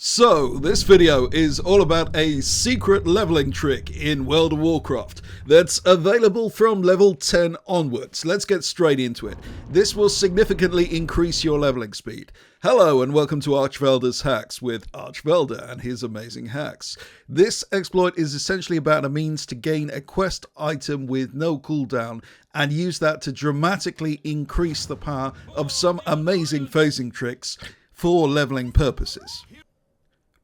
So, this video is all about a secret leveling trick in World of Warcraft that's available from level 10 onwards. Let's get straight into it. This will significantly increase your leveling speed. Hello and welcome to Archvaldor's Hacks with Archvalder and his amazing hacks. This exploit is essentially about a means to gain a quest item with no cooldown and use that to dramatically increase the power of some amazing phasing tricks for leveling purposes.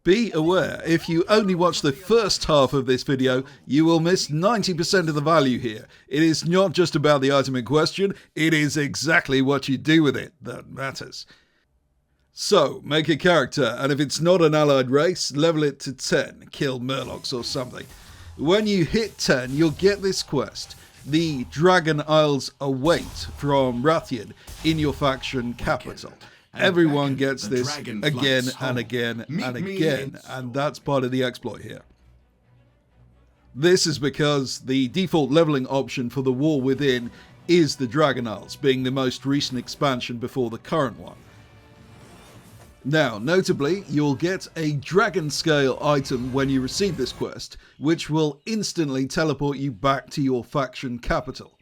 Be aware, if you only watch the first half of this video, you will miss 90% of the value here. It is not just about the item in question, it is exactly what you do with it that matters. So, make a character, and if it's not an allied race, level it to 10, kill Murlocs or something. When you hit 10, you'll get this quest, the Dragon Isles Await from Rathian in your faction capital. Everyone gets this again and again and again, and that's part of the exploit here. This is because the default leveling option for the War Within is the Dragon Isles, being the most recent expansion before the current one. Now, notably, you'll get a dragon scale item when you receive this quest, which will instantly teleport you back to your faction capital.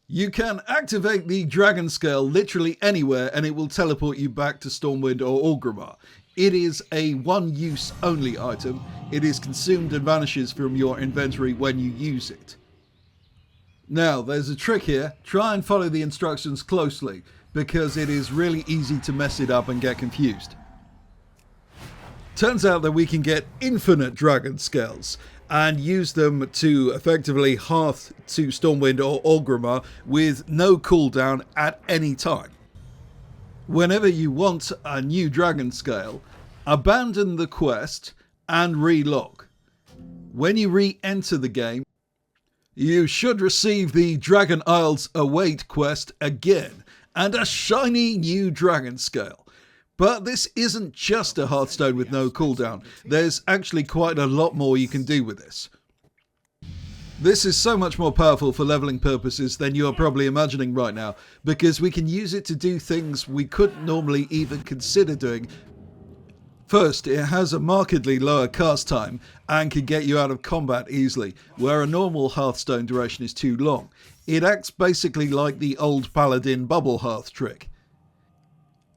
You can activate the Dragon Scale literally anywhere and it will teleport you back to Stormwind or Orgrimmar. It is a one-use only item. It is consumed and vanishes from your inventory when you use it. Now, there's a trick here. Try and follow the instructions closely because it is really easy to mess it up and get confused. Turns out that we can get infinite Dragon Scales and use them to effectively hearth to Stormwind or Orgrimmar with no cooldown at any time. Whenever you want a new Dragon Scale, abandon the quest and relog. When you re-enter the game, you should receive the Dragon Isles Await quest again and a shiny new Dragon Scale. But this isn't just a Hearthstone with no cooldown. There's actually quite a lot more you can do with this. This is so much more powerful for leveling purposes than you are probably imagining right now, because we can use it to do things we couldn't normally even consider doing. First, it has a markedly lower cast time and can get you out of combat easily, where a normal Hearthstone duration is too long. It acts basically like the old Paladin bubble hearth trick.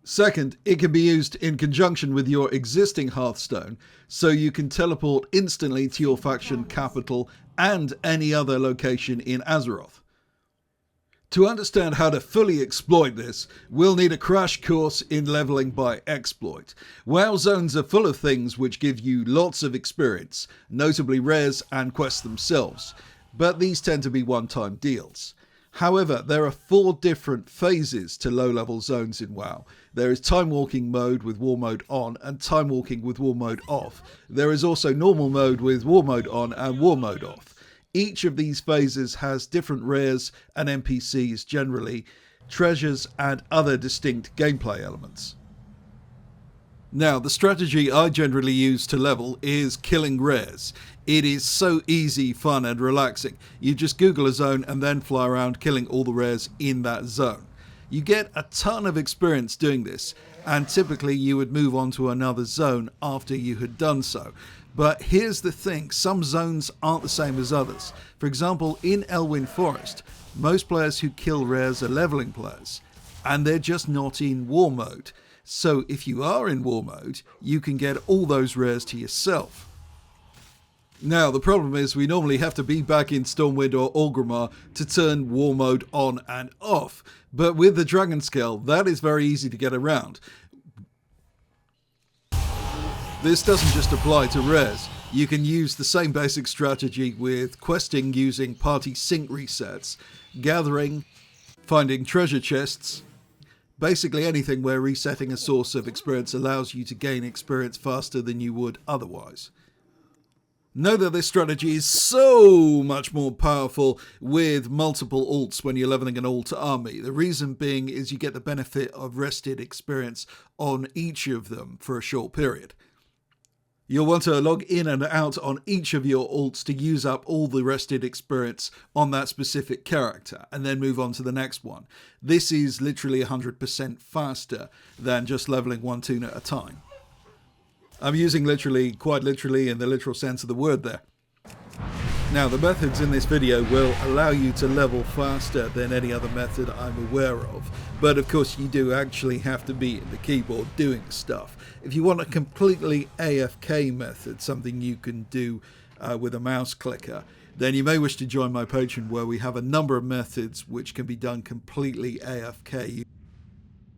Second, it can be used in conjunction with your existing Hearthstone, so you can teleport instantly to your faction capital and any other location in Azeroth. To understand how to fully exploit this, we'll need a crash course in leveling by exploit. WoW zones are full of things which give you lots of experience, notably rares and quests themselves, but these tend to be one-time deals. However, there are 4 different phases to low-level zones in WoW. There is time walking mode with war mode on and time walking with war mode off. There is also normal mode with war mode on and war mode off. Each of these phases has different rares and NPCs generally, treasures and other distinct gameplay elements. Now, the strategy I generally use to level is killing rares. It is so easy, fun and relaxing. You just Google a zone and then fly around killing all the rares in that zone. You get a ton of experience doing this, and typically you would move on to another zone after you had done so. But here's the thing, some zones aren't the same as others. For example, in Elwyn Forest, most players who kill rares are leveling players, and they're just not in war mode. So if you are in war mode, you can get all those rares to yourself. Now, the problem is we normally have to be back in Stormwind or Orgrimmar to turn war mode on and off. But with the Dragon Scale, that is very easy to get around. This doesn't just apply to rares. You can use the same basic strategy with questing using party sync resets, gathering, finding treasure chests, basically anything where resetting a source of experience allows you to gain experience faster than you would otherwise. Know that this strategy is so much more powerful with multiple ults when you're leveling an alt army. The reason being is you get the benefit of rested experience on each of them for a short period. You'll want to log in and out on each of your ults to use up all the rested experience on that specific character and then move on to the next one. This is literally 100% faster than just leveling one toon at a time. I'm using literally, quite literally, in the literal sense of the word there. Now, the methods in this video will allow you to level faster than any other method I'm aware of. But of course, you do actually have to be at the keyboard doing stuff. If you want a completely AFK method, something you can do with a mouse clicker, then you may wish to join my Patreon, where we have a number of methods which can be done completely AFK.